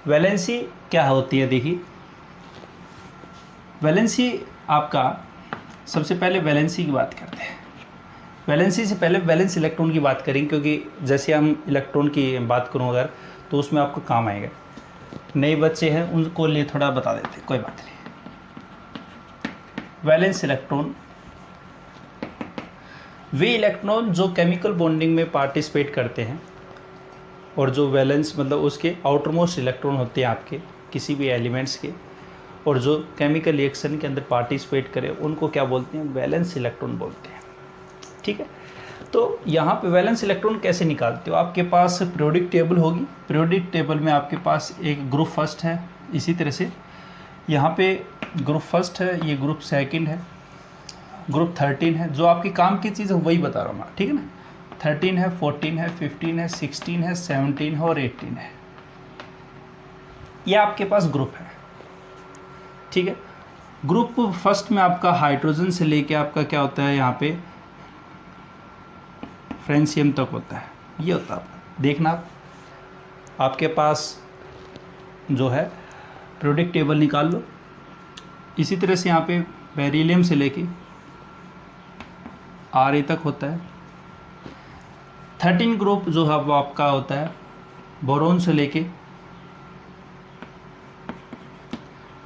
Valency क्या होती है, देखिए वैलेंसी आपका, सबसे पहले वैलेंसी की बात करते हैं। वैलेंसी से पहले वैलेंस इलेक्ट्रॉन की बात करेंगे, क्योंकि जैसे हम इलेक्ट्रॉन की बात करूँ अगर, तो उसमें आपको काम आएगा। नए बच्चे हैं उनको लिए थोड़ा बता देते, कोई बात नहीं। वैलेंस इलेक्ट्रॉन वे इलेक्ट्रॉन जो केमिकल बॉन्डिंग में पार्टिसिपेट करते हैं, और जो वैलेंस मतलब उसके आउटर मोस्ट इलेक्ट्रॉन होते हैं आपके किसी भी एलिमेंट्स के, और जो केमिकल रिएक्शन के अंदर पार्टिसिपेट करें, उनको क्या बोलते हैं, वैलेंस इलेक्ट्रॉन बोलते हैं। ठीक है, तो यहाँ पे वैलेंस इलेक्ट्रॉन कैसे निकालते हो, आपके पास पीरियोडिक टेबल होगी। पीरियोडिक टेबल में आपके पास एक ग्रुप फर्स्ट है, इसी तरह से यहाँ पे ग्रुप फर्स्ट है, ये ग्रुप सेकंड है, ग्रुप 13 है। जो आपकी काम की चीज़ है वही बता रहा हूँ मैं, ठीक है ना। 13 है, 14 है, 15 है, 16 है, 17 है और 18 है। ये आपके पास ग्रुप है, ठीक है। ग्रुप फर्स्ट में आपका हाइड्रोजन से लेके आपका क्या होता है, यहाँ पे फ्रेंशियम तक होता है। ये होता है, देखना आपके पास जो है पीरियोडिक टेबल निकाल लो। इसी तरह से यहाँ पे बेरिलियम से लेके Ra तक होता है। 13 ग्रुप जो है वो आपका होता है बोरोन से लेके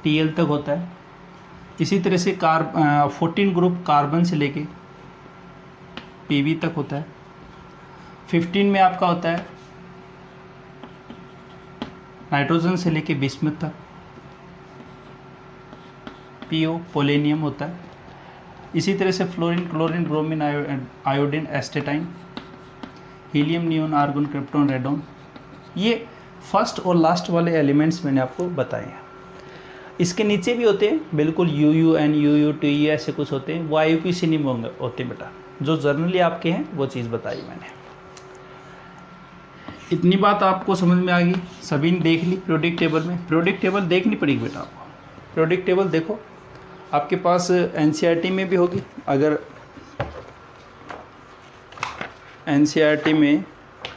Tl तक होता है। इसी तरह से 14 ग्रुप कार्बन से लेके Pb तक होता है। 15 में आपका होता है नाइट्रोजन से लेके बिस्मथ तक, पीओ पोलेनियम होता है। इसी तरह से fluorine, chlorine, bromine, iodine, astatine, helium, neon, argon, krypton, radon. ये फर्स्ट और लास्ट वाले एलिमेंट्स मैंने आपको बताए हैं। इसके नीचे भी होते हैं बिल्कुल, UUN, UU2E ऐसे कुछ होते हैं, वो IUPAC नहीं होते बेटा। जो जर्नली आपके हैं वो चीज़ बताई मैंने। इतनी बात आपको समझ में आ गई, सभी ने देख ली। पीरियोडिक टेबल में पीरियोडिक टेबल देखनी पड़ेगी बेटा आपको। पीरियोडिक टेबल देखो, आपके पास NCERT में भी होगी। अगर NCERT में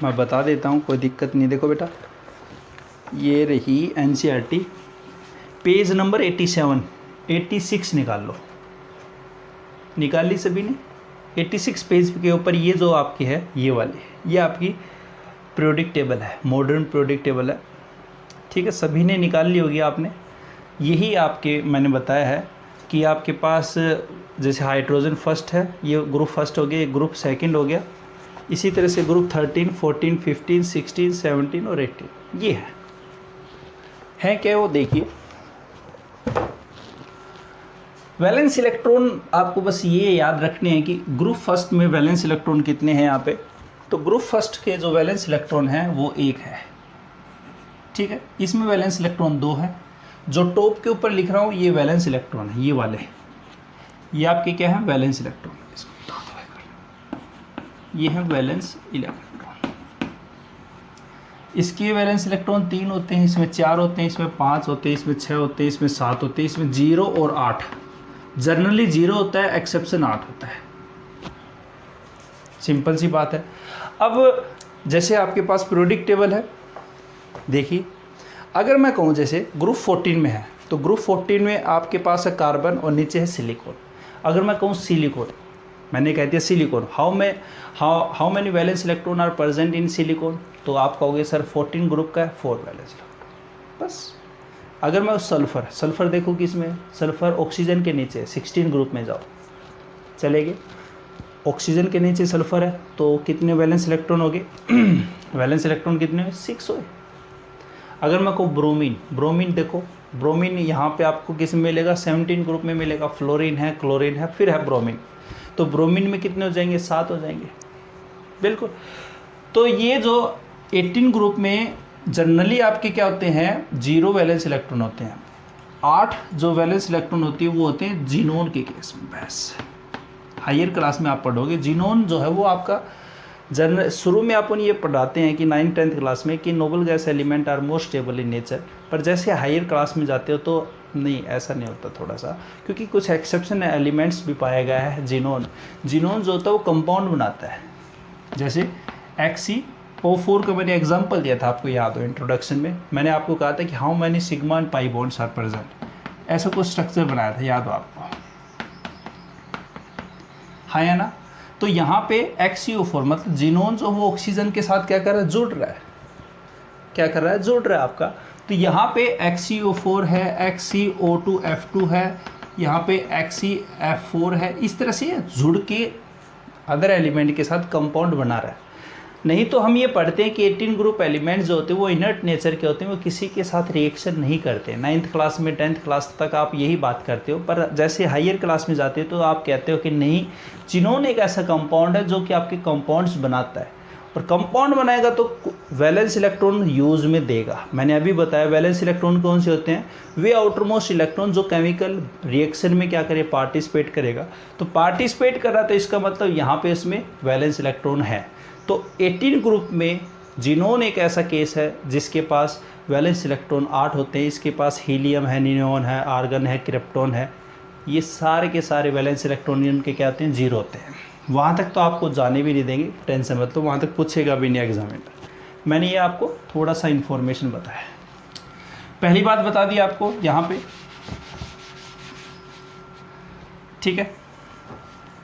मैं बता देता हूँ, कोई दिक्कत नहीं। देखो बेटा, ये रही NCERT, पेज नंबर 87, 86 निकाल लो। निकाल ली सभी ने? 86 पेज के ऊपर ये जो आपकी है, ये वाली, ये आपकी पीरियोडिक टेबल है, मॉडर्न पीरियोडिक टेबल है। ठीक है, सभी ने निकाल ली होगी आपने। यही आपके मैंने बताया है कि आपके पास जैसे हाइड्रोजन फर्स्ट है, ये ग्रुप फर्स्ट हो गया, ये ग्रुप सेकंड हो गया। इसी तरह से ग्रुप 13, 14, 15, 16, 17 और 18 ये है क्या वो देखिए। वैलेंस इलेक्ट्रॉन आपको बस ये याद रखने हैं कि ग्रुप फर्स्ट में वैलेंस इलेक्ट्रॉन कितने हैं यहाँ पे। तो ग्रुप फर्स्ट के जो वैलेंस इलेक्ट्रॉन है वो 1 है, ठीक है। इसमें वैलेंस इलेक्ट्रॉन 2 है। जो टॉप के ऊपर लिख रहा हूँ ये वैलेंस इलेक्ट्रॉन है, ये वाले, ये आपके क्या है, वैलेंस इलेक्ट्रॉन। ये है वैलेंस इलेक्ट्रॉन। इसके वैलेंस इलेक्ट्रॉन 3 होते हैं, इसमें 4 होते हैं, इसमें 5 होते हैं, इसमें 6 होते हैं, इसमें 7 होते हैं, इसमें 0 और 8। जनरली 0 होता है, एक्सेप्शन 8 होता है। सिंपल सी बात है। अब जैसे आपके पास पीरियोडिक टेबल है, देखिए अगर मैं कहूँ जैसे ग्रुप 14 में है, तो ग्रुप 14 में आपके पास है कार्बन और नीचे है सिलिकॉन। अगर मैं कहूँ सिलिकॉन, मैंने कह दिया silicon, how many valence electron are present in silicon, तो आप कहोगे सर 14 ग्रुप का है, 4 वैलेंस इलेक्ट्रॉन बस। अगर मैं सल्फर देखूँ किसमें, सल्फर ऑक्सीजन के नीचे 16 ग्रुप में जाओ, चलेंगे। ऑक्सीजन के नीचे सल्फर है तो कितने वैलेंस इलेक्ट्रॉन हो गए वैलेंस इलेक्ट्रॉन कितने हुए, 6 हुए। अगर मैं कहूँ ब्रोमीन देखो, ब्रोमीन यहाँ पे आपको किस में मिलेगा, 17 ग्रुप में मिलेगा। फ्लोरीन है, क्लोरीन है, फिर है ब्रोमीन, तो ब्रोमीन में कितने हो जाएंगे, 7 हो जाएंगे, बिल्कुल। तो ये जो 18 ग्रुप में जनरली आपके क्या होते हैं, 0 वैलेंस इलेक्ट्रॉन होते हैं। 8 जो वैलेंस इलेक्ट्रॉन होती है वो होते हैं जीनोन के केस में। बस हायर क्लास में आप पढ़ोगे, जीनोन जो है वो आपका जनरल, शुरू में अपन ये पढ़ाते हैं कि 9th 10th क्लास में कि noble gas element are more stable in nature, पर जैसे हायर क्लास में जाते हो तो नहीं, ऐसा नहीं होता थोड़ा सा, क्योंकि कुछ एक्सेप्शन एलिमेंट्स भी पाया गया है। जीनोन जो होता है वो कंपाउंड बनाता है, जैसे XC O4 का मैंने एग्जांपल दिया था, आपको याद हो इंट्रोडक्शन में मैंने आपको कहा था कि how many sigma and pi bonds are present, ऐसा कुछ स्ट्रक्चर बनाया था, याद हो आपको, है ना। तो यहाँ पे XCO4 मतलब जीनोन जो वो ऑक्सीजन के साथ क्या कर रहा है, जुड़ रहा है, क्या कर रहा है, जुड़ रहा है आपका। तो यहाँ पे XCO4 है, XCO2F2 है, यहाँ पे XCF4 है, इस तरह से जुड़ के अदर एलिमेंट के साथ कंपाउंड बना रहा है। नहीं तो हम ये पढ़ते हैं कि 18 ग्रुप एलिमेंट्स जो होते हैं वो इनर्ट नेचर के होते हैं, वो किसी के साथ रिएक्शन नहीं करते। 9th क्लास में 10th क्लास तक आप यही बात करते हो, पर जैसे हायर क्लास में जाते हो तो आप कहते हो कि नहीं, जिनोन एक ऐसा कंपाउंड है जो कि आपके कंपाउंड्स बनाता है, और कंपाउंड बनाएगा तो वैलेंस इलेक्ट्रॉन यूज़ में देगा। मैंने अभी बताया वैलेंस इलेक्ट्रॉन कौन से होते हैं, वे आउटरमोस्ट इलेक्ट्रॉन जो केमिकल रिएक्शन में क्या करे, पार्टिसिपेट करेगा। तो पार्टिसिपेट कर रहा तो इसका मतलब यहाँ पे इसमें वैलेंस इलेक्ट्रॉन है। तो 18 ग्रुप में जिनोन एक ऐसा केस है जिसके पास वैलेंस इलेक्ट्रॉन 8 होते हैं। इसके पास हीलियम है, नियोन है, आर्गन है, क्रिप्टॉन है, ये सारे के सारे वैलेंस इलेक्ट्रॉन इनके क्या होते हैं, 0 होते हैं। वहाँ तक तो आपको जाने भी नहीं देंगे, टेंशन मत लो, वहाँ तक पूछेगा भी नहीं एग्जामिनर। मैंने ये आपको थोड़ा सा इन्फॉर्मेशन बताया। पहली बात बता दी आपको यहाँ पे, ठीक है।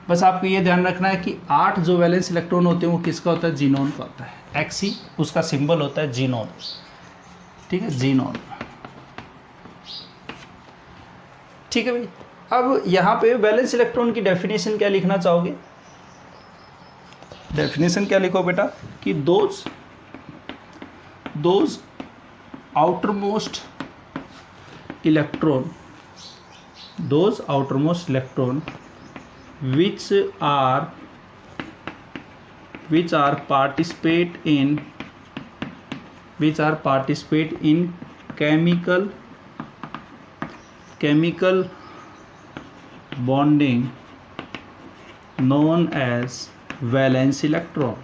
बस आपको ये ध्यान रखना है कि 8 जो वैलेंस इलेक्ट्रॉन होते हैं वो किसका होता है, जीनोन का होता है। XC उसका सिंबल होता है जीनोन, ठीक है, जीनोन, ठीक है भाई। अब यहाँ पे वैलेंस इलेक्ट्रॉन की डेफिनेशन क्या लिखना चाहोगे, डेफिनेशन क्या लिखो बेटा कि those outermost electron which are participate in chemical bonding known as valence electron,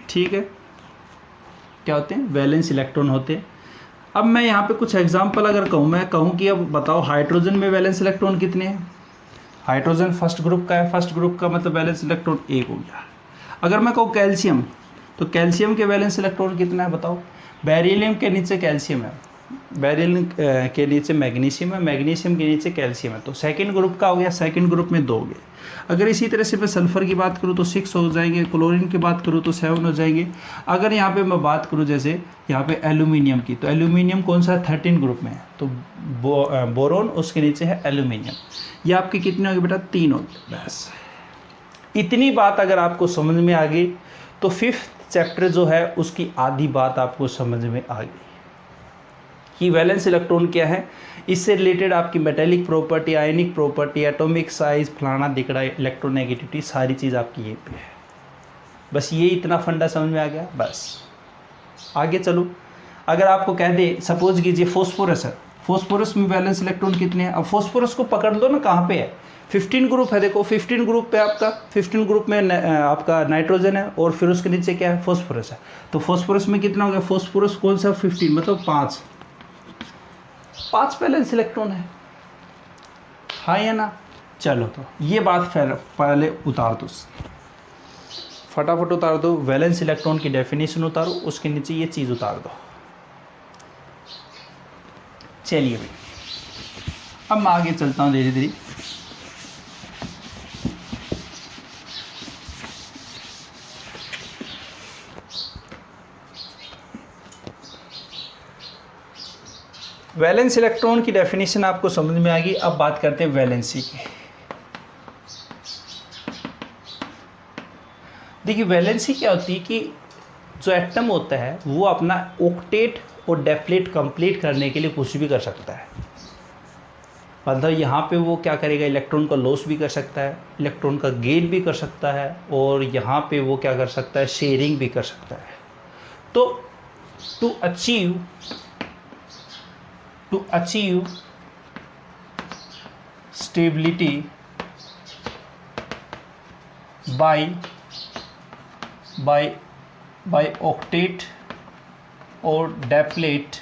ठीक है, क्या होते हैं, वैलेंस इलेक्ट्रॉन होते हैं। अब मैं यहाँ पे कुछ एग्जांपल अगर कहूँ, मैं कहूँ कि अब बताओ हाइड्रोजन में वैलेंस इलेक्ट्रॉन कितने हैं। हाइड्रोजन फर्स्ट ग्रुप का है, फर्स्ट ग्रुप का मतलब वैलेंस इलेक्ट्रॉन 1 हो गया। अगर मैं कहूँ कैल्शियम, तो कैल्शियम के वैलेंस इलेक्ट्रॉन कितना है बताओ। बेरिलियम के नीचे कैल्शियम है, बेरिलियम के नीचे मैग्नीशियम है, मैग्नीशियम के नीचे कैल्शियम है, तो सेकंड ग्रुप का हो गया, सेकंड ग्रुप में 2 हो गए। अगर इसी तरह से मैं सल्फर की बात करूँ तो 6 हो जाएंगे, क्लोरीन की बात करूँ तो 7 हो जाएंगे। अगर यहाँ पे मैं बात करूँ जैसे यहाँ पे एल्यूमिनियम की, तो एल्यूमिनियम कौन सा है, 13 ग्रुप में है, तो बोरोन उसके नीचे है एल्यूमिनियम। ये आपके कितने हो गए बेटा, 3 हो गए। बस इतनी बात अगर आपको समझ में आ गई तो 5th चैप्टर जो है उसकी आधी बात आपको समझ में आ गई कि वैलेंस इलेक्ट्रॉन क्या है। इससे रिलेटेड आपकी मेटेलिक प्रॉपर्टी, आयनिक प्रॉपर्टी, एटॉमिक साइज, फलाना दिखड़ा, इलेक्ट्रोनेगेटिविटी, सारी चीज़ आपकी ये पे है। बस ये इतना फंडा समझ में आ गया। बस आगे चलो, अगर आपको कह दे सपोज कीजिए फॉस्फोरस है, फॉस्फोरस में वैलेंस इलेक्ट्रॉन कितने हैं। अब फॉस्फोरस को पकड़ लो ना, कहाँ पे है, 15 ग्रुप है। देखो 15 ग्रुप पे आपका, 15 ग्रुप में आपका नाइट्रोजन है और फिर उसके नीचे क्या है, फॉस्फोरस है। तो फॉस्फोरस में कितना हो गया, फॉस्फोरस कौन सा, 15 मतलब 5 वैलेंस इलेक्ट्रॉन है, हाँ या ना। चलो तो ये बात पहले उतार दो, फटाफट उतार दो, वैलेंस इलेक्ट्रॉन की डेफिनेशन उतारो, उसके नीचे ये चीज़ उतार दो। चलिए भाई, अब मैं आगे चलता हूँ धीरे धीरे। वैलेंस इलेक्ट्रॉन की डेफिनेशन आपको समझ में आ गई। अब बात करते हैं वैलेंसी की। देखिए वैलेंसी क्या होती है कि जो एटम होता है वो अपना ऑक्टेट और डेप्लेट कंप्लीट करने के लिए कुछ भी कर सकता है। मतलब यहाँ पे वो क्या करेगा, इलेक्ट्रॉन का लॉस भी कर सकता है, इलेक्ट्रॉन का गेन भी कर सकता है, और यहाँ पे वो क्या कर सकता है, शेयरिंग भी कर सकता है। तो to achieve stability by octet or deplet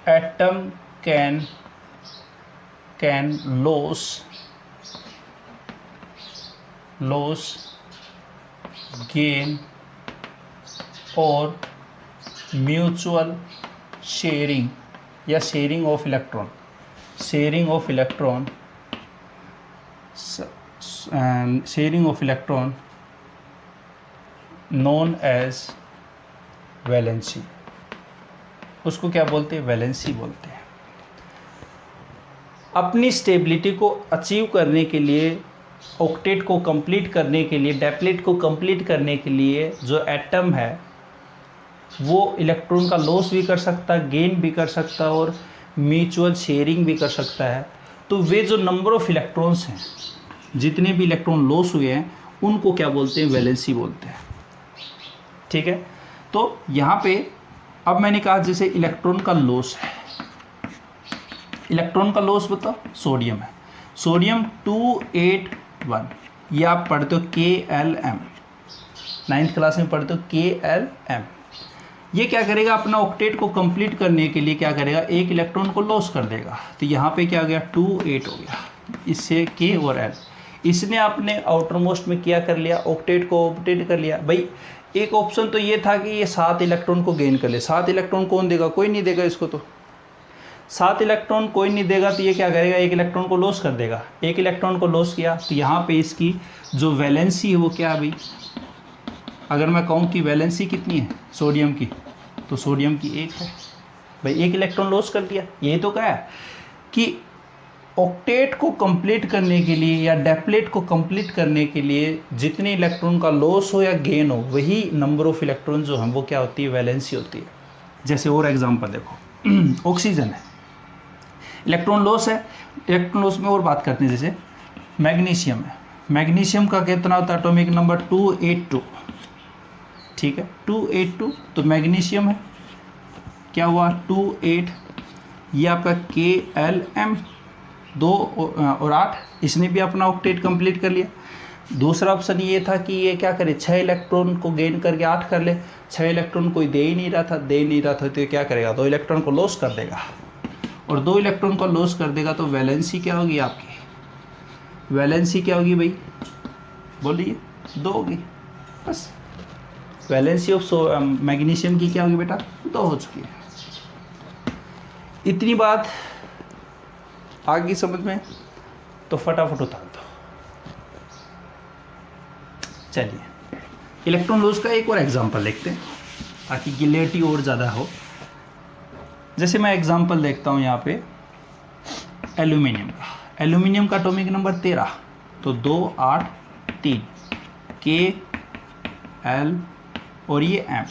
atom can can lose gain और म्यूचुअल शेयरिंग या sharing of electron known as valency. उसको क्या बोलते हैं? वैलेंसी बोलते हैं। अपनी स्टेबिलिटी को अचीव करने के लिए, ऑक्टेट को कंप्लीट करने के लिए, डैप्लेट को कंप्लीट करने के लिए जो एटम है वो इलेक्ट्रॉन का लॉस भी कर सकता है, गेन भी कर सकता है और म्यूचुअल शेयरिंग भी कर सकता है। तो वे जो नंबर ऑफ इलेक्ट्रॉन्स हैं, जितने भी इलेक्ट्रॉन लॉस हुए हैं, उनको क्या बोलते हैं? वैलेंसी बोलते हैं। ठीक है, तो यहाँ पे अब मैंने कहा जैसे इलेक्ट्रॉन का लॉस है, इलेक्ट्रॉन का लॉस बताओ, सोडियम है, सोडियम 281, ये आप पढ़ते हो KLm, 9th क्लास में पढ़ते हो KLm। ये क्या करेगा? अपना ऑक्टेट को कंप्लीट करने के लिए क्या करेगा? एक इलेक्ट्रॉन को लॉस कर देगा। तो यहाँ पे क्या हो गया? 28 हो गया, इससे K और L, इसने आपने आउटर मोस्ट में क्या कर लिया? ऑक्टेट को ऑक्टेट कर लिया। भाई एक ऑप्शन तो ये था कि ये 7 इलेक्ट्रॉन को गेन कर ले। 7 इलेक्ट्रॉन कौन देगा? कोई नहीं देगा इसको, तो 7 इलेक्ट्रॉन कोई नहीं देगा, तो ये क्या करेगा? एक इलेक्ट्रॉन को लॉस कर देगा। एक इलेक्ट्रॉन को लॉस किया तो यहाँ पे इसकी जो वैलेंसी है वो क्या है भाई? अगर मैं कहूँ कि वैलेंसी कितनी है सोडियम की, तो सोडियम की 1 है। भाई एक इलेक्ट्रॉन लॉस कर दिया। ये तो क्या है कि ऑक्टेट को कंप्लीट करने के लिए या डैप्लेट को कंप्लीट करने के लिए जितने इलेक्ट्रॉन का लॉस हो या गेन हो, वही नंबर ऑफ इलेक्ट्रॉन जो हम वो क्या होती है? वैलेंसी होती है। जैसे और एग्जांपल देखो, ऑक्सीजन है, इलेक्ट्रॉन लॉस है, इलेक्ट्रॉन लॉस में और बात करते हैं। जैसे मैग्नीशियम है, मैग्नीशियम का कितना होता है? Atomic number 282। ठीक है, 282, तो मैग्नीशियम है, क्या हुआ? 28, ये आपका KLm, 2 और 8, इसने भी अपना ऑक्टेट कंप्लीट कर लिया। दूसरा ऑप्शन ये था कि ये क्या करे? 6 इलेक्ट्रॉन को गेन करके 8 कर ले। 6 इलेक्ट्रॉन कोई दे ही नहीं रहा था, तो ये क्या करेगा? 2 इलेक्ट्रॉन को लॉस कर देगा, और 2 इलेक्ट्रॉन को लॉस कर देगा तो वैलेंसी क्या होगी आपकी? वैलेंसी क्या होगी भाई? बोलिए, 2 होगी बस। वैलेंसी ऑफ मैग्नीशियम की क्या होगी बेटा? 2 हो चुकी है। इतनी बात आ गई समझ में? तो फटाफट उतार दो। चलिए इलेक्ट्रॉन लॉस का एक और एग्जांपल देखते हैं ताकि क्लियरिटी और ज़्यादा हो। जैसे मैं एग्जांपल देखता हूँ यहाँ पे एल्यूमिनियम का। एल्यूमिनियम का एटॉमिक नंबर 13, तो 2, 8, 3, KL और ये M।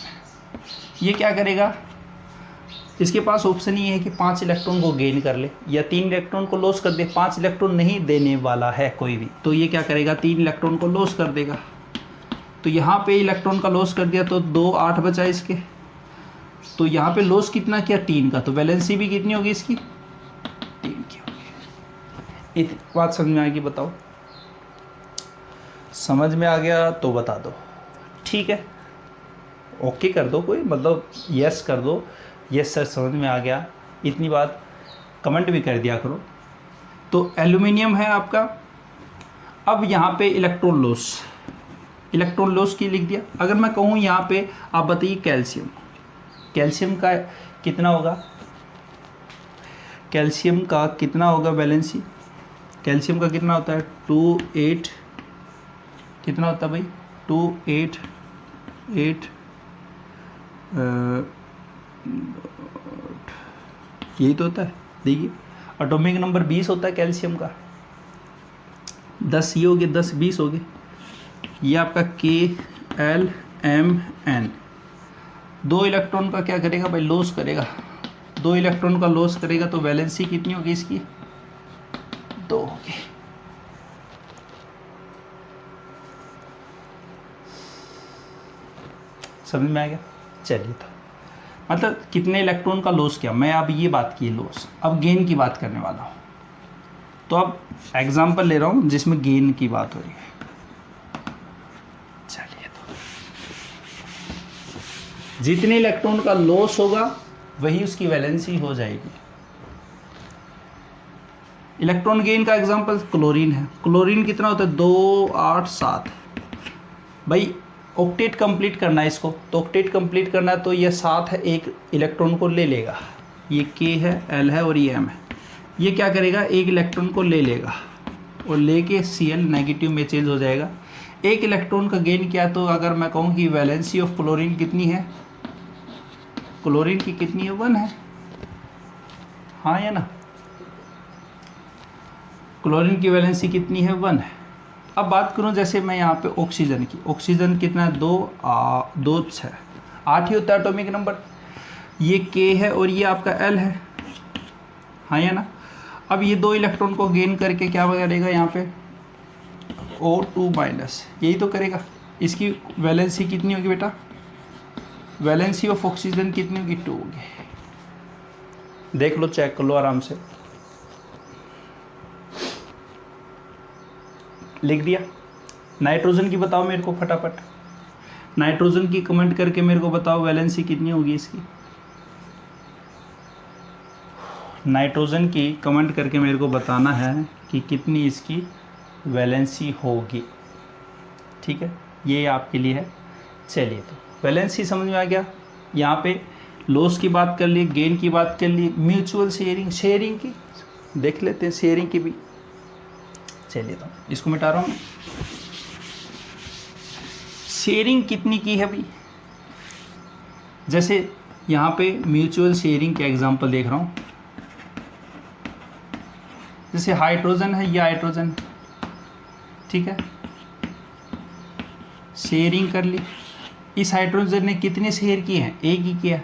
ये क्या करेगा? इसके पास ऑप्शन ये है कि 5 इलेक्ट्रॉन को गेन कर ले या 3 इलेक्ट्रॉन को लॉस कर दे। 5 इलेक्ट्रॉन नहीं देने वाला है कोई भी, तो ये क्या करेगा? 3 इलेक्ट्रॉन को लॉस कर देगा। तो यहाँ पे इलेक्ट्रॉन का लॉस कर दिया तो 2, 8 बचा इसके। तो यहाँ पे लॉस कितना किया? 3 का। तो वैलेंसी भी कितनी होगी इसकी? 3 की होगी। एक बात समझ में आएगी? बताओ, समझ में आ गया तो बता दो। ठीक है, ओके कर दो, कोई मतलब यस कर दो, यस सर समझ में आ गया। इतनी बात कमेंट भी कर दिया करो। तो एल्यूमिनियम है आपका। अब यहाँ पे इलेक्ट्रॉन लॉस की लिख दिया। अगर मैं कहूँ यहाँ पे आप बताइए कैल्शियम का कितना होगा? कैल्शियम का कितना होगा वैलेंसी? कैल्शियम का कितना होता है? 28, कितना होता है भाई? 288 यही तो होता है। देखिए एटॉमिक नंबर 20 होता है कैल्शियम का। 10 ये हो गए, 10 20 हो गए। ये आपका KLmn 2 इलेक्ट्रॉन का क्या करेगा भाई? लॉस करेगा। 2 इलेक्ट्रॉन का लॉस करेगा तो वैलेंसी कितनी होगी इसकी? 2 होगी। समझ में आ गया? चलिए, तो मतलब कितने इलेक्ट्रॉन का लॉस किया। मैं अब ये बात की लॉस, अब गेन की बात करने वाला हूँ। तो अब एग्जांपल ले रहा हूँ जिसमें गेन की बात हो रही है। चलिए, तो जितने इलेक्ट्रॉन का लॉस होगा वही उसकी वैलेंसी हो जाएगी। इलेक्ट्रॉन गेन का एग्जांपल क्लोरीन है। क्लोरीन कितना होता है 2 8 7। भाई ऑक्टेट कंप्लीट करना है इसको, तो ऑक्टेट कंप्लीट करना है तो ये 7 है, एक इलेक्ट्रॉन को ले लेगा। ये K है, L है और ये M है। ये क्या करेगा, एक इलेक्ट्रॉन को ले लेगा और लेके Cl नेगेटिव में चेंज हो जाएगा। एक इलेक्ट्रॉन का गेन क्या, तो अगर मैं कहूँ कि वैलेंसी ऑफ क्लोरीन कितनी है, क्लोरीन की कितनी है 1 है, हाँ या ना। क्लोरीन की वैलेंसी कितनी है 1 है। अब बात करूं जैसे मैं यहाँ पे ऑक्सीजन की, ऑक्सीजन कितना है 2 6 8 ही होता है एटॉमिक नंबर। ये K है और ये आपका L है, हाँ या ना। अब ये 2 इलेक्ट्रॉन को गेन करके क्या करेगा यहाँ पे O2 माइनस, यही तो करेगा। इसकी वैलेंसी कितनी होगी बेटा, वैलेंसी ऑफ ऑक्सीजन कितनी होगी 2 होगी। देख लो, चेक कर लो आराम से। लिख दिया। नाइट्रोजन की बताओ मेरे को फटाफट, नाइट्रोजन की कमेंट करके मेरे को बताओ वैलेंसी कितनी होगी इसकी। नाइट्रोजन की कमेंट करके मेरे को बताना है कि कितनी इसकी वैलेंसी होगी। ठीक है, ये आपके लिए है। चलिए, तो वैलेंसी समझ में आ गया। यहाँ पे लॉस की बात कर ली, गेन की बात कर ली, म्यूचुअल शेयरिंग, शेयरिंग की देख लेते हैं, शेयरिंग की भी। चलिए, तो इसको मिटा रहा हूँ। शेयरिंग कितनी की है भाई, जैसे यहाँ पे म्यूचुअल शेयरिंग के एग्जांपल देख रहा हूँ। जैसे हाइड्रोजन है, ये हाइड्रोजन, ठीक है, शेयरिंग कर ली। इस हाइड्रोजन ने कितने शेयर किए हैं, एक ही किया।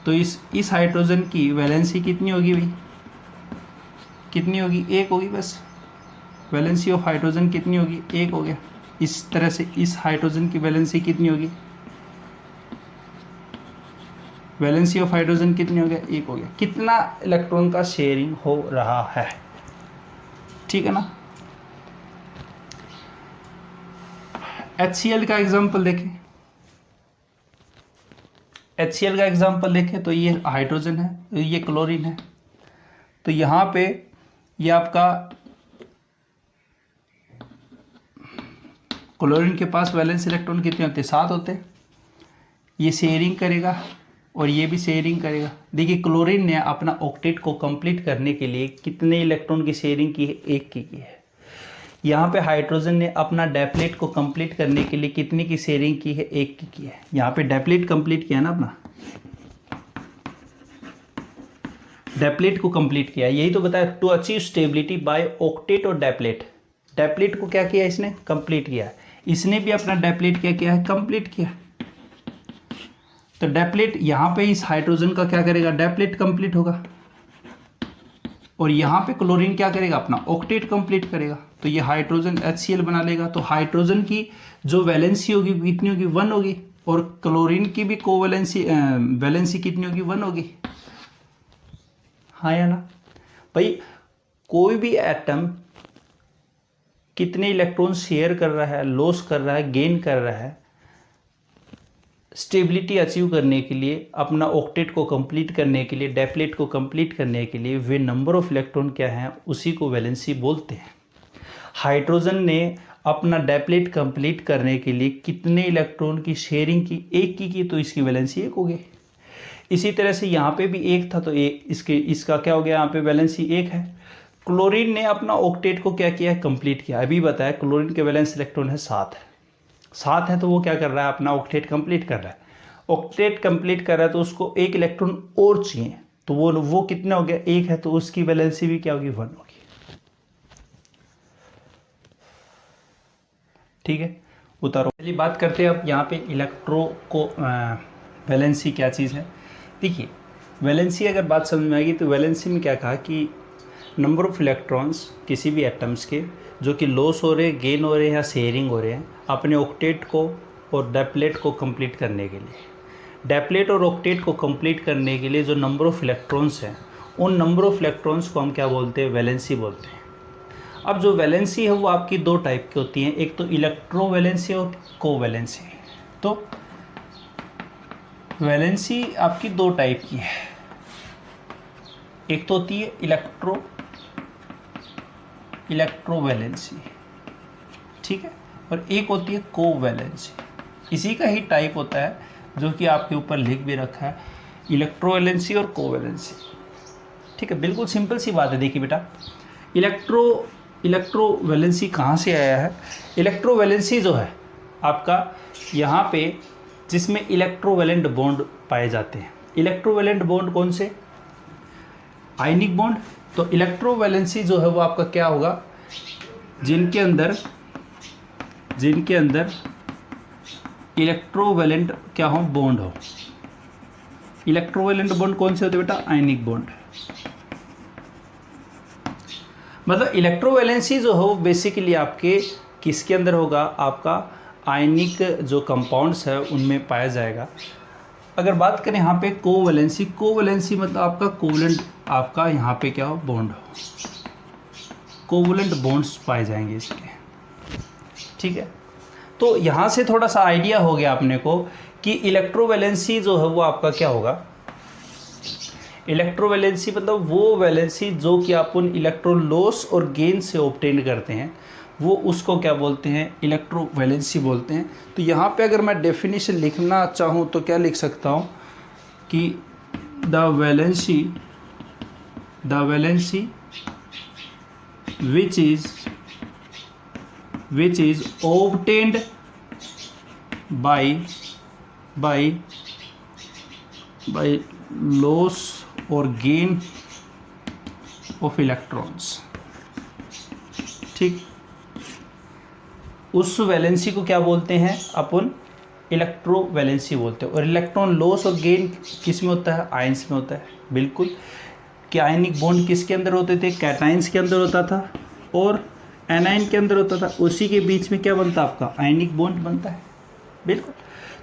तो इस हाइड्रोजन की वैलेंसी कितनी होगी भाई, कितनी होगी, एक होगी बस। वैलेंसी ऑफ हाइड्रोजन कितनी होगी, एक हो गया। इस तरह से इस हाइड्रोजन की वैलेंसी कितनी होगी, वैलेंसी ऑफ हाइड्रोजन कितनी हो गया, एक हो गया। कितना इलेक्ट्रॉन का शेयरिंग हो रहा है, ठीक है ना। HCl का एग्जांपल देखें, HCl का एग्जांपल देखें तो ये हाइड्रोजन है, ये क्लोरीन है। तो यहाँ पे ये आपका क्लोरीन के पास वैलेंस इलेक्ट्रॉन कितने होते हैं, 7 होते हैं। ये शेयरिंग करेगा और ये भी शेयरिंग करेगा। देखिए, क्लोरीन ने अपना ऑक्टेट को कंप्लीट करने के लिए कितने इलेक्ट्रॉन की शेयरिंग की है, एक की है। यहाँ पे हाइड्रोजन ने अपना डैप्लेट को कंप्लीट करने के लिए कितनी की शेयरिंग की है, एक की है। यहाँ पे डैप्लेट कंप्लीट किया ना, अपना डैप्लेट को कंप्लीट किया, यही तो बताया, to achieve stability by octet और डैप्लेट। डैप्लेट को क्या किया इसने, कंप्लीट किया। इसने भी अपना डैप्लेट क्या किया है, कंप्लीट किया। तो डैप्लेट यहाँ पे इस हाइड्रोजन का क्या करेगा, डैप्लेट कंप्लीट होगा, और यहाँ पे क्लोरीन क्या करेगा, अपना ऑक्टेट कंप्लीट करेगा। तो ये हाइड्रोजन HCl बना लेगा। तो हाइड्रोजन की जो वैलेंसी होगी कितनी होगी, 1 होगी, और क्लोरीन की भी कोवैलेंसी वैलेंसी कितनी होगी, 1 होगी, हाँ या ना। भाई कोई भी एटम कितने इलेक्ट्रॉन शेयर कर रहा है, लॉस कर रहा है, गेन कर रहा है, स्टेबिलिटी अचीव करने के लिए, अपना ऑक्टेट को कंप्लीट करने के लिए, डैप्लेट को कंप्लीट करने के लिए, वे नंबर ऑफ इलेक्ट्रॉन क्या हैं, उसी को वैलेंसी बोलते हैं। हाइड्रोजन ने अपना डैप्लेट कंप्लीट करने के लिए कितने इलेक्ट्रॉन की शेयरिंग की, एक की, तो इसकी वैलेंसी 1 हो गई। इसी तरह से यहाँ पे भी 1 था, तो इसका क्या हो गया, यहाँ पे वैलेंसी 1 है। क्लोरीन ने अपना ऑक्टेट को क्या किया है, कंप्लीट किया। अभी बताया क्लोरीन के वैलेंस इलेक्ट्रॉन है 7 है, तो वो क्या कर रहा है, अपना ऑक्टेट कंप्लीट कर रहा है। ऑक्टेट कंप्लीट कर रहा है तो उसको एक इलेक्ट्रॉन और चाहिए, तो वो कितना हो गया, 1 है, तो उसकी वैलेंसी भी क्या होगी, 1 होगी। ठीक है, उतारो। चलिए बात करते हैं अब यहाँ पे इलेक्ट्रो को वैलेंसी क्या चीज़ है। देखिए, वैलेंसी अगर बात समझ में आएगी तो वैलेंसी में क्या कहा कि नंबर ऑफ इलेक्ट्रॉन्स किसी भी एटम्स के जो कि लॉस हो रहे, गेन हो रहे हैं या शेयरिंग हो रहे हैं, अपने ऑक्टेट को और डैप्लेट को कंप्लीट करने के लिए। डैप्लेट और ऑक्टेट को कंप्लीट करने के लिए जो नंबर ऑफ इलेक्ट्रॉन्स हैं, उन नंबर ऑफ इलेक्ट्रॉन्स को हम क्या बोलते हैं, वैलेंसी बोलते हैं। अब जो वैलेंसी है वो आपकी 2 टाइप की होती हैं, एक तो इलेक्ट्रो वैलेंसी और कोवैलेंसी। तो वैलेंसी आपकी 2 टाइप की है, एक तो होती है इलेक्ट्रो इलेक्ट्रोवैलेंसी, ठीक है, और एक होती है कोवैलेंसी। इसी का ही टाइप होता है जो कि आपके ऊपर लिख भी रखा है, इलेक्ट्रोवैलेंसी और कोवैलेंसी, ठीक है। बिल्कुल सिंपल सी बात है। देखिए बेटा, इलेक्ट्रोवैलेंसी कहाँ से आया है? इलेक्ट्रोवैलेंसी जो है आपका यहाँ पे जिसमें इलेक्ट्रोवैलेंट बॉन्ड पाए जाते हैं। इलेक्ट्रोवैलेंट बॉन्ड कौन से? Ionic bond. तो इलेक्ट्रोवैलेंसी जो है वो आपका क्या होगा? जिनके अंदर इलेक्ट्रोवैलेंट क्या हो? बॉन्ड हो। इलेक्ट्रोवैलेंट बॉन्ड कौन से होते हैं बेटा? Ionic bond. मतलब इलेक्ट्रोवैलेंसी जो है वो बेसिकली आपके किसके अंदर होगा? आपका आयनिक जो कंपाउंड्स है उनमें पाया जाएगा। अगर बात करें यहाँ पे कोवैलेंसी, कोवैलेंसी मतलब आपका कोवलेंट, आपका यहाँ पे क्या हो? बॉन्ड हो, कोवलेंट बॉन्ड्स पाए जाएंगे इसके, ठीक है। तो यहाँ से थोड़ा सा आइडिया हो गया अपने को कि इलेक्ट्रोवैलेंसी जो है वो आपका क्या होगा? इलेक्ट्रोवैलेंसी मतलब वो वैलेंसी जो कि अपन इलेक्ट्रॉन लॉस और गेन से ऑब्टेन करते हैं, वो उसको क्या बोलते हैं? इलेक्ट्रोवैलेंसी बोलते हैं। तो यहाँ पे अगर मैं डेफिनेशन लिखना चाहूँ तो क्या लिख सकता हूँ कि the valency which is obtained by loss or gain of electrons, ठीक। उस वैलेंसी को क्या बोलते हैं अपन? इलेक्ट्रोवैलेंसी बोलते हैं। और इलेक्ट्रॉन लॉस और गेन किस में होता है? आयंस में होता है। बिल्कुल। कि आयनिक बॉन्ड किसके अंदर होते थे? कैटाइंस के अंदर होता था और एनाइन के अंदर होता था। उसी के बीच में क्या बनता है? आपका आयनिक बॉन्ड बनता है। बिल्कुल।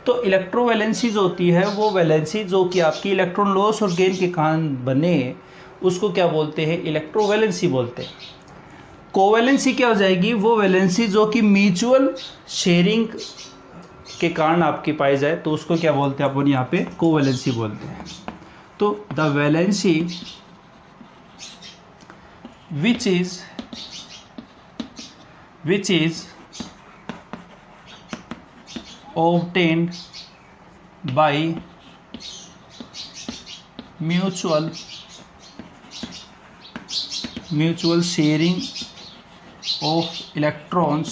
तो इलेक्ट्रोवैलेंसी जो होती है वो वैलेंसी जो कि आपकी इलेक्ट्रॉन लॉस और गेन के कारण बने, उसको क्या बोलते हैं? इलेक्ट्रोवैलेंसी बोलते हैं। कोवैलेंसी क्या हो जाएगी? वो वैलेंसी जो कि म्यूचुअल शेयरिंग के कारण आपकी पाई जाए, तो उसको क्या बोलते हैं अपन? यहाँ पे कोवैलेंसी बोलते हैं। तो the valency which is obtained by mutual sharing of electrons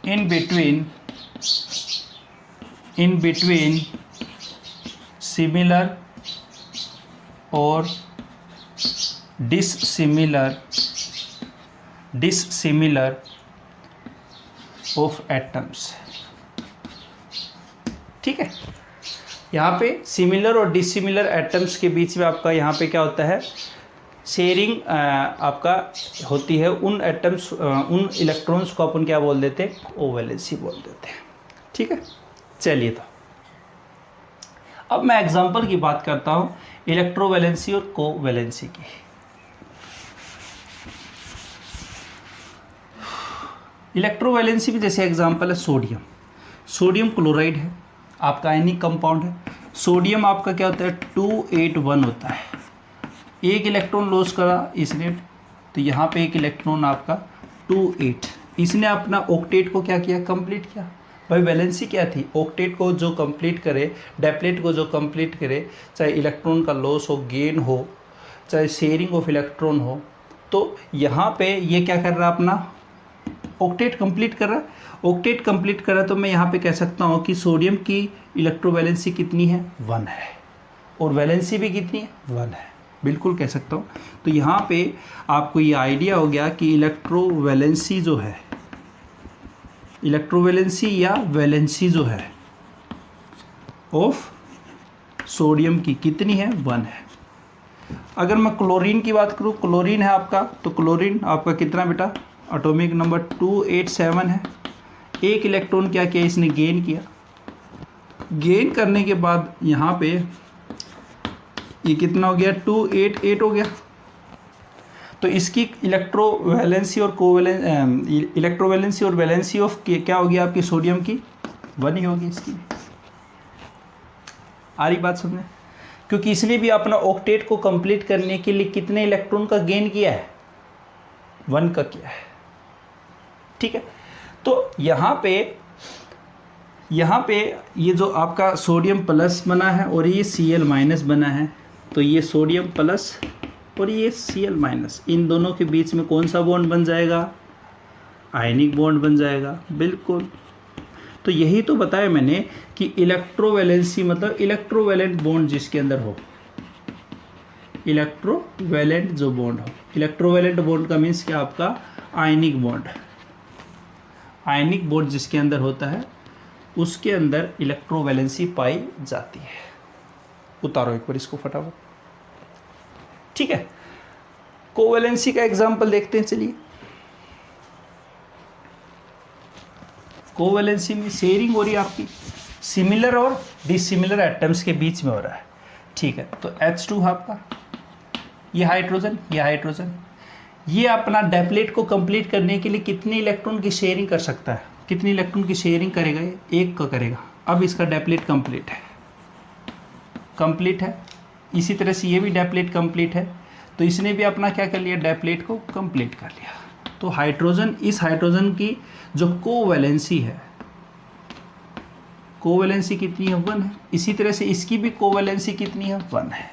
in between similar or dissimilar of atoms, ठीक है। यहाँ पे सिमिलर और डिसिमिलर एटम्स के बीच में आपका यहाँ पे क्या होता है? शेयरिंग आपका होती है। उन एटम्स, उन इलेक्ट्रॉन्स को अपन क्या बोल देते हैं? कोवैलेंसी बोल देते हैं, ठीक है। चलिए, तो अब मैं एग्जांपल की बात करता हूँ इलेक्ट्रोवैलेंसी और कोवैलेंसी की। इलेक्ट्रोवैलेंसी में जैसे एग्जांपल है सोडियम क्लोराइड है, आपका आयनिक कंपाउंड है। सोडियम आपका क्या होता है? 281 होता है। एक इलेक्ट्रॉन लॉस करा इसने, तो यहाँ पे एक इलेक्ट्रॉन आपका 28, इसने अपना ऑक्टेट को क्या किया? कंप्लीट किया। भाई वैलेंसी क्या थी? ऑक्टेट को जो कंप्लीट करे, डेप्लेट को जो कंप्लीट करे, चाहे इलेक्ट्रॉन का लॉस हो, गेन हो, चाहे शेयरिंग ऑफ इलेक्ट्रॉन हो, तो यहाँ पे ये क्या कर रहा है? अपना ऑक्टेट कंप्लीट कर रहा है। ऑक्टेट कंप्लीट कर रहा है तो मैं यहाँ पे कह सकता हूँ कि सोडियम की इलेक्ट्रोवैलेंसी कितनी है? 1 है। और वैलेंसी भी कितनी है? 1 है। बिल्कुल कह सकता हूँ। तो यहाँ पे आपको ये आइडिया हो गया कि इलेक्ट्रोवैलेंसी जो है, इलेक्ट्रोवैलेंसी या वैलेंसी जो है ऑफ सोडियम की कितनी है? 1 है। अगर मैं क्लोरीन की बात करूँ, क्लोरीन है आपका, तो क्लोरीन आपका कितना बेटा? एटॉमिक नंबर 287 है। एक इलेक्ट्रॉन क्या किया? इसने गेन किया। गेन करने के बाद यहाँ पे ये कितना हो गया? 288 हो गया। तो इसकी इलेक्ट्रोवैलेंसी और इलेक्ट्रोवैलेंसी और वैलेंसी ऑफ क्या होगी आपकी? सोडियम की 1 ही होगी इसकी। आ रही बात समझे? क्योंकि इसने भी अपना ऑक्टेट को कंप्लीट करने के लिए कितने इलेक्ट्रॉन का गेन किया है? 1 का क्या है। ठीक है, तो यहाँ पे ये जो आपका सोडियम प्लस बना है और ये Cl माइनस बना है, तो ये सोडियम प्लस और ये Cl माइनस, इन दोनों के बीच में कौन सा बॉन्ड बन जाएगा? आयनिक बॉन्ड बन जाएगा। बिल्कुल, तो यही तो बताया मैंने कि इलेक्ट्रोवैलेंसी मतलब इलेक्ट्रोवैलेंट बॉन्ड जिसके अंदर हो, इलेक्ट्रोवैलेंट जो बॉन्ड हो, इलेक्ट्रोवैलेंट बॉन्ड का मीन्स क्या? आपका आयनिक बॉन्ड। आयनिक बॉन्ड जिसके अंदर होता है उसके अंदर इलेक्ट्रोवैलेंसी पाई जाती है। उतारो एक बार इसको फटाफट। ठीक है, कोवैलेंसी का एग्जांपल देखते हैं। चलिए, कोवैलेंसी में शेयरिंग हो रही है आपकी सिमिलर और डिसिमिलर एटम्स के बीच में हो रहा है। ठीक है, तो H2 है आपका, ये हाइड्रोजन, ये हाइड्रोजन, ये अपना डेप्लेट को कंप्लीट करने के लिए कितने इलेक्ट्रॉन की शेयरिंग कर सकता है? कितनी इलेक्ट्रॉन की शेयरिंग करेगा? ये 1 का करेगा। अब इसका डेप्लेट कंप्लीट है, कंप्लीट है। इसी तरह से ये भी डेप्लेट कंप्लीट है, तो इसने भी अपना क्या कर लिया? डेप्लेट को कंप्लीट कर लिया। तो हाइड्रोजन, इस हाइड्रोजन की जो कोवैलेंसी है, कोवैलेंसी कितनी है? 1 है। इसी तरह से इसकी भी कोवैलेंसी कितनी है? 1 है।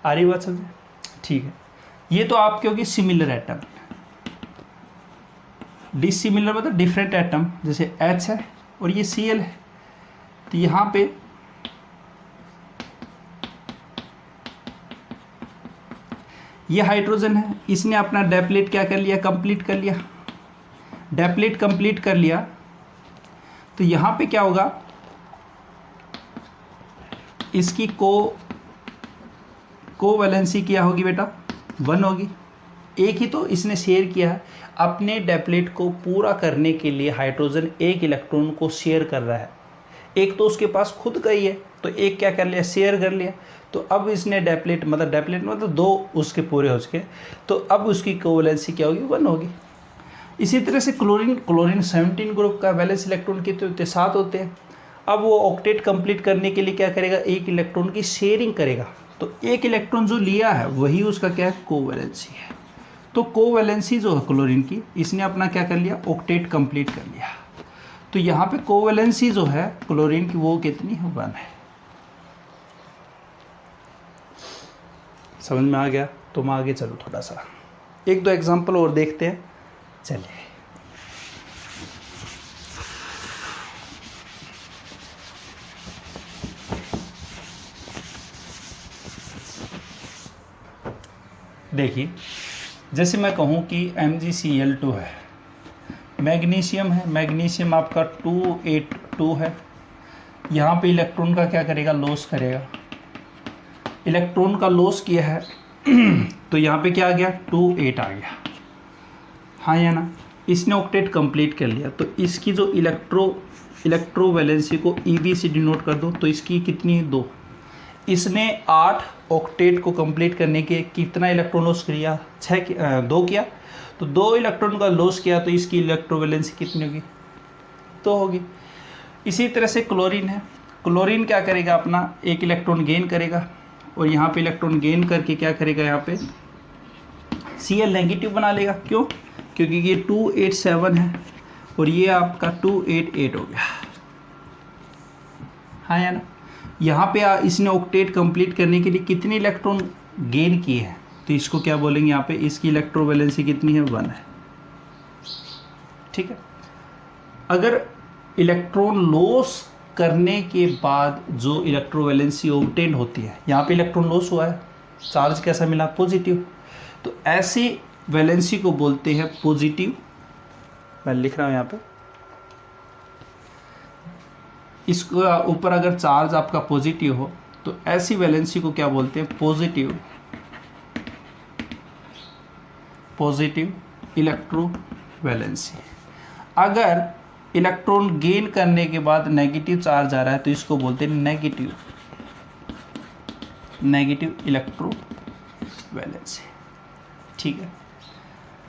आ रही बात समझे? ठीक है, ये तो आपके होगी सिमिलर एटम। डिसिमिलर मतलब डिफरेंट एटम, जैसे H है और ये Cl है, तो यहाँ पे ये हाइड्रोजन है, इसने अपना डेप्लेट क्या कर लिया? कंप्लीट कर लिया। डेप्लेट कंप्लीट कर लिया, तो यहाँ पे क्या होगा? इसकी कोवैलेंसी क्या होगी बेटा? 1 होगी। एक ही तो इसने शेयर किया है। अपने डेप्लेट को पूरा करने के लिए हाइड्रोजन एक इलेक्ट्रॉन को शेयर कर रहा है। एक तो उसके पास खुद का ही है, तो एक क्या कर लिया? शेयर कर लिया। तो अब इसने डेप्लेट मतलब 2 उसके पूरे हो चुके, तो अब उसकी कोवैलेंसी क्या होगी? 1 होगी। इसी तरह से क्लोरीन 17 ग्रुप का वैलेंस इलेक्ट्रॉन कितने होते हैं? 7 होते हैं। अब वो ऑक्टेट कंप्लीट करने के लिए क्या करेगा? एक इलेक्ट्रॉन की शेयरिंग करेगा। तो एक इलेक्ट्रॉन जो लिया है वही उसका क्या है? कोवैलेंसी है। तो कोवैलेंसी जो है क्लोरीन की, इसने अपना क्या कर लिया? ऑक्टेट कंप्लीट कर लिया। तो यहाँ पे कोवैलेंसी जो है क्लोरीन की वो कितनी है? 1 है। समझ में आ गया? तो मैं आगे चलो, थोड़ा सा 1-2 एग्जांपल और देखते हैं। चलिए, देखिए, जैसे मैं कहूँ कि MgCl2 है, मैग्नीशियम है, मैग्नीशियम आपका 282 है। यहाँ पे इलेक्ट्रॉन का क्या करेगा? लॉस करेगा। इलेक्ट्रॉन का लॉस किया है तो यहाँ पे क्या आ गया? 28 आ गया। हाँ या ना? इसने ऑक्टेट कंप्लीट कर लिया, तो इसकी जो इलेक्ट्रोवैलेंसी को EV से डिनोट कर दो, तो इसकी कितनी है? 2। इसने 8 ऑक्टेट को कंप्लीट करने के कितना इलेक्ट्रॉन लॉस किया? 2 किया, तो 2 इलेक्ट्रॉन का लॉस किया, तो इसकी इलेक्ट्रोवैलेंसी कितनी होगी? 2 होगी। इसी तरह से क्लोरीन है, क्लोरीन क्या करेगा? अपना एक इलेक्ट्रॉन गेन करेगा, और यहाँ पे इलेक्ट्रॉन गेन करके क्या करेगा? यहाँ पे Cl नेगेटिव बना लेगा। क्यों? क्योंकि ये 287 है और ये आपका 288 हो गया। हाँ या ना? यहाँ पे इसने ऑक्टेट कंप्लीट करने के लिए कितने इलेक्ट्रॉन गेन किए हैं? तो इसको क्या बोलेंगे? यहाँ पे इसकी इलेक्ट्रोवैलेंसी कितनी है? 1 है। ठीक है, अगर इलेक्ट्रॉन लॉस करने के बाद जो इलेक्ट्रोवैलेंसी ऑब्टेन होती है, यहाँ पे इलेक्ट्रॉन लॉस हुआ है, चार्ज कैसा मिला? पॉजिटिव। तो ऐसी वैलेंसी को बोलते हैं पॉजिटिव। मैं लिख रहा हूँ यहाँ पे, इसको ऊपर अगर चार्ज आपका पॉजिटिव हो तो ऐसी वैलेंसी को क्या बोलते हैं? Positive electrovalency. अगर इलेक्ट्रॉन गेन करने के बाद नेगेटिव चार्ज आ रहा है तो इसको बोलते हैं नेगेटिव इलेक्ट्रोवैलेंसी। ठीक है,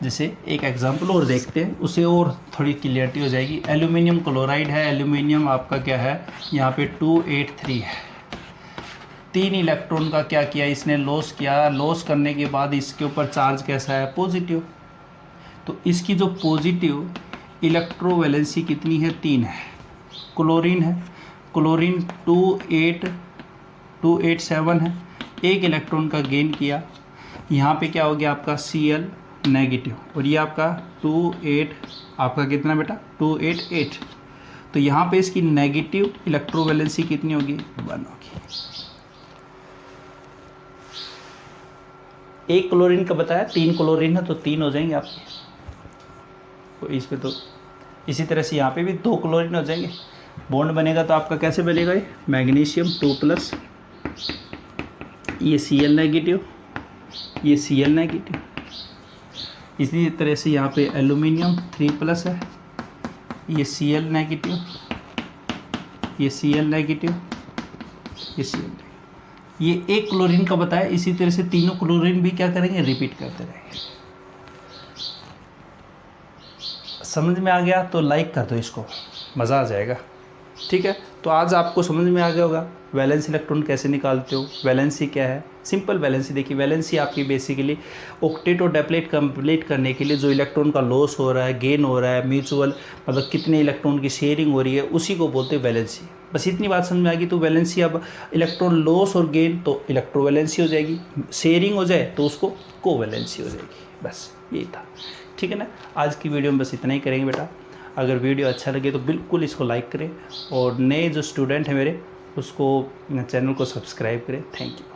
जैसे एक एग्जांपल और देखते हैं, उसे और थोड़ी क्लियरिटी हो जाएगी। एल्यूमिनियम क्लोराइड है, एल्यूमिनियम आपका क्या है? यहाँ पे 283 है। 3 इलेक्ट्रॉन का क्या किया इसने, लॉस किया। लॉस करने के बाद इसके ऊपर चार्ज कैसा है, पॉजिटिव। तो इसकी जो पॉजिटिव इलेक्ट्रोवैलेंसी कितनी है, 3 है। क्लोरीन है, क्लोरीन 287 है, 1 इलेक्ट्रॉन का गेन किया। यहाँ पे क्या हो गया आपका Cl नेगेटिव, और ये आपका 28 आपका कितना बेटा 288। तो यहाँ पे इसकी नेगेटिव इलेक्ट्रोवैलेंसी कितनी होगी, 1 होगी। एक क्लोरीन का बताया, 3 क्लोरीन है तो 3 हो जाएंगे आपके। तो इस पे तो इसी तरह से यहाँ पे भी 2 क्लोरीन हो जाएंगे। बॉन्ड बनेगा तो आपका कैसे बनेगा, ये मैग्नीशियम 2+, ये Cl नेगेटिव, ये Cl नेगेटिव। इसी तरह से यहाँ पे एल्यूमिनियम 3+ है, ये Cl नेगेटिव, ये Cl नेगेटिव, ये Cl नेगेटिव। ये एक क्लोरीन का बताया। इसी तरह से तीनों क्लोरीन भी क्या करेंगे, रिपीट करते रहेंगे। समझ में आ गया तो लाइक कर दो इसको, मज़ा आ जाएगा। ठीक है, तो आज आपको समझ में आ गया होगा वैलेंस इलेक्ट्रॉन कैसे निकालते हो, वैलेंसी क्या है। सिंपल वैलेंसी देखिए, वैलेंसी आपकी बेसिकली ऑक्टेट और डेप्लेट कंप्लीट करने के लिए जो इलेक्ट्रॉन का लॉस हो रहा है, गेन हो रहा है, म्यूचुअल मतलब कितने इलेक्ट्रॉन की शेयरिंग हो रही है, उसी को बोलते हैं वैलेंसी। बस इतनी बात समझ में आ गई। तो वैलेंसी, अब इलेक्ट्रॉन लॉस और गेन तो इलेक्ट्रोवैलेंसी हो जाएगी, शेयरिंग हो जाए तो उसको कोवैलेंसी हो जाएगी। बस यही था, ठीक है ना। आज की वीडियो में बस इतना ही करेंगे बेटा। अगर वीडियो अच्छा लगे तो बिल्कुल इसको लाइक करें, और नए जो स्टूडेंट हैं मेरे उसको चैनल को सब्सक्राइब करें। Thank you.